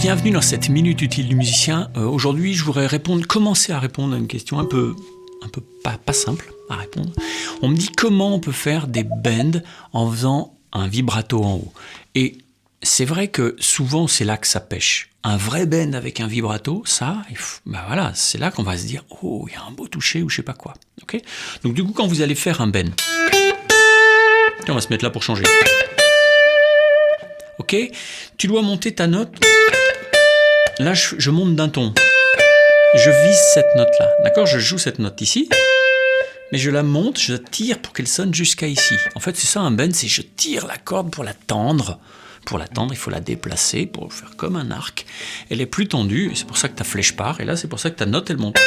bienvenue dans cette Minute Utile du musicien. Aujourd'hui, je voudrais commencer à répondre à une question un peu pas simple à répondre. On me dit comment on peut faire des bends en faisant un vibrato en haut. Et c'est vrai que souvent, c'est là que ça pêche. Un vrai bend avec un vibrato, ça, voilà, c'est là qu'on va se dire « Oh, il y a un beau toucher ou je sais pas quoi. Okay » Donc du coup, quand vous allez faire un bend, on va se mettre là pour changer. Ok, tu dois monter ta note. Là, je monte d'un ton. Je vise cette note-là. D'accord, je joue cette note ici. Mais je la monte, je la tire pour qu'elle sonne jusqu'à ici. En fait, c'est ça un bend, c'est je tire la corde pour la tendre. Pour la tendre, il faut la déplacer pour faire comme un arc. Elle est plus tendue, et c'est pour ça que ta flèche part. Et là, c'est pour ça que ta note, elle monte.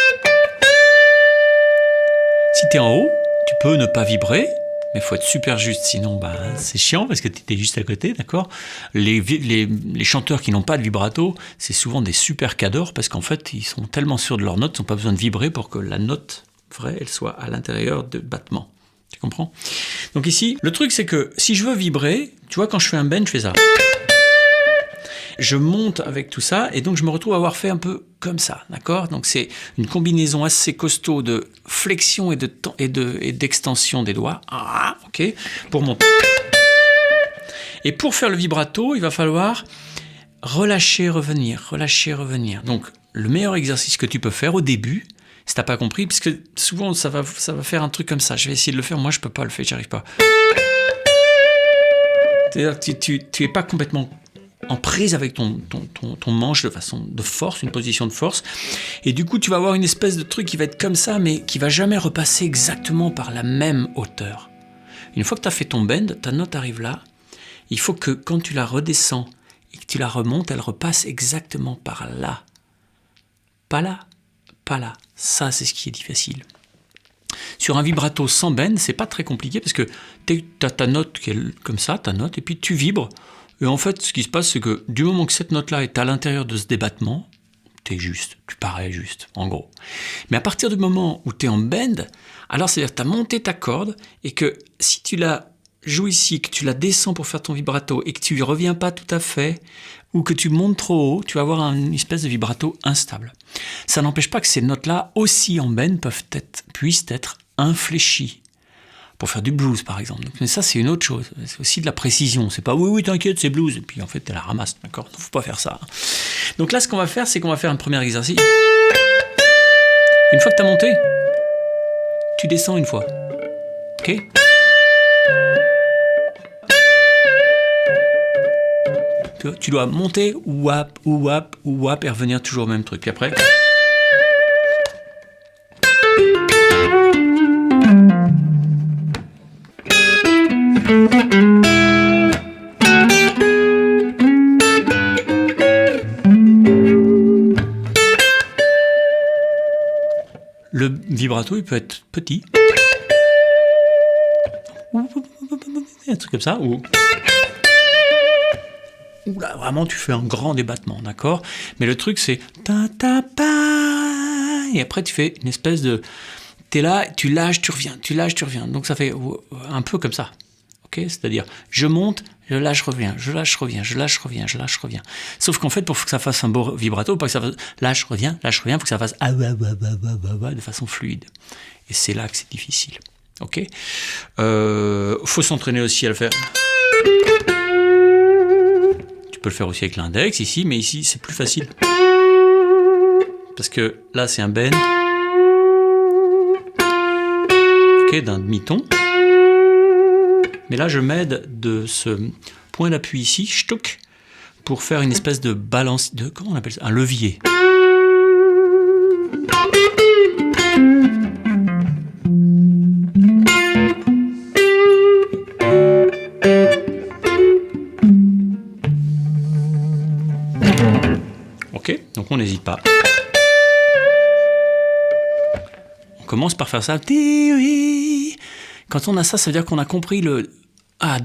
Si tu es en haut, tu peux ne pas vibrer. Mais il faut être super juste, sinon c'est chiant parce que tu étais juste à côté, d'accord ? Les chanteurs qui n'ont pas de vibrato, c'est souvent des super cadors parce qu'en fait, ils sont tellement sûrs de leur note, ils n'ont pas besoin de vibrer pour que la note vraie, elle soit à l'intérieur de battements. Tu comprends ? Donc ici, le truc c'est que si je veux vibrer, tu vois, quand je fais un bend, je fais ça. Je monte avec tout ça et donc je me retrouve à avoir fait un peu comme ça, d'accord ? Donc c'est une combinaison assez costaud de flexion et d'extension des doigts, ok, pour monter. Et pour faire le vibrato, il va falloir relâcher, revenir. Donc le meilleur exercice que tu peux faire au début, si t'as pas compris, parce que souvent ça va faire un truc comme ça. Je vais essayer de le faire, moi je peux pas le faire, j'y arrive pas. C'est-à-dire que tu es pas complètement en prise avec ton manche de force, une position de force. Et du coup, tu vas avoir une espèce de truc qui va être comme ça, mais qui va jamais repasser exactement par la même hauteur. Une fois que tu as fait ton bend, ta note arrive là. Il faut que quand tu la redescends et que tu la remontes, elle repasse exactement par là. Pas là, pas là. Ça, c'est ce qui est difficile. Sur un vibrato sans bend, c'est pas très compliqué parce que tu as ta note qui est comme ça, ta note, et puis tu vibres. Et en fait, ce qui se passe, c'est que du moment que cette note-là est à l'intérieur de ce débattement, t'es juste, tu parais juste, en gros. Mais à partir du moment où t'es en bend, alors c'est-à-dire que t'as monté ta corde et que si tu la joues ici, que tu la descends pour faire ton vibrato et que tu y reviens pas tout à fait, ou que tu montes trop haut, tu vas avoir une espèce de vibrato instable. Ça n'empêche pas que ces notes-là, aussi en bend, puissent être infléchies. Pour faire du blues, par exemple. Mais ça, c'est une autre chose. C'est aussi de la précision. C'est pas « oui, t'inquiète, c'est blues ». Et puis, en fait, tu la ramasses, d'accord ? Il ne faut pas faire ça. Donc là, ce qu'on va faire, c'est qu'on va faire un premier exercice. Une fois que tu as monté, tu descends une fois. OK ? Tu dois monter, wap, et revenir toujours au même truc. Puis après... Le vibrato, il peut être petit. Un truc comme ça. Ou là, vraiment, tu fais un grand débattement, d'accord ? Mais le truc, c'est... Et après, tu fais une espèce de... T'es là, tu lâches, tu reviens. Donc, ça fait un peu comme ça. Okay ? C'est-à-dire, je monte, je lâche, reviens. Sauf qu'en fait, pour que ça fasse un beau vibrato, pas que ça fasse lâche, reviens, il faut que ça fasse de façon fluide. Et c'est là que c'est difficile. Ok ? Faut s'entraîner aussi à le faire. Tu peux le faire aussi avec l'index ici, mais ici c'est plus facile. Parce que là c'est un bend. Ok, d'un demi-ton. Mais là, je m'aide de ce point d'appui ici, shtouk, pour faire une espèce de balance, comment on appelle ça ? Un levier. Ok, donc on n'hésite pas. On commence par faire ça. Quand on a ça, ça veut dire qu'on a compris de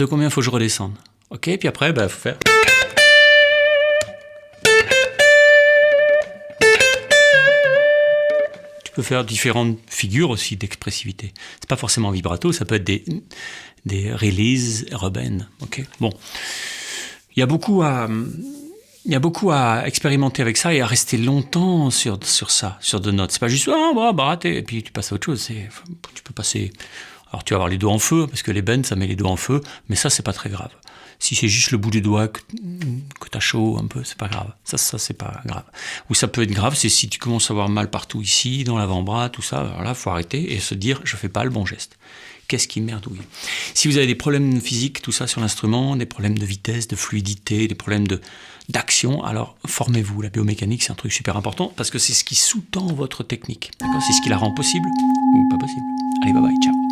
combien il faut que je redescende. Ok, puis après, faut faire. Tu peux faire différentes figures aussi d'expressivité. C'est pas forcément vibrato, ça peut être des releases, rebend. Ok, bon. Il y a beaucoup à il y a beaucoup à expérimenter avec ça et à rester longtemps sur ça, sur 2 notes. C'est pas juste raté, et puis tu passes à autre chose. Tu peux passer. Alors tu vas avoir les doigts en feu, parce que les bends, ça met les doigts en feu, mais ça, c'est pas très grave. Si c'est juste le bout du doigt que t'as chaud un peu, c'est pas grave. Ça, c'est pas grave. Où ça peut être grave, c'est si tu commences à avoir mal partout ici, dans l'avant-bras, tout ça. Alors là, faut arrêter et se dire, je fais pas le bon geste. Qu'est-ce qui merdouille? Si vous avez des problèmes physiques, tout ça sur l'instrument, des problèmes de vitesse, de fluidité, des problèmes d'action, alors formez-vous. La biomécanique, c'est un truc super important parce que c'est ce qui sous-tend votre technique. D'accord? C'est ce qui la rend possible ou pas possible. Allez, bye bye, ciao.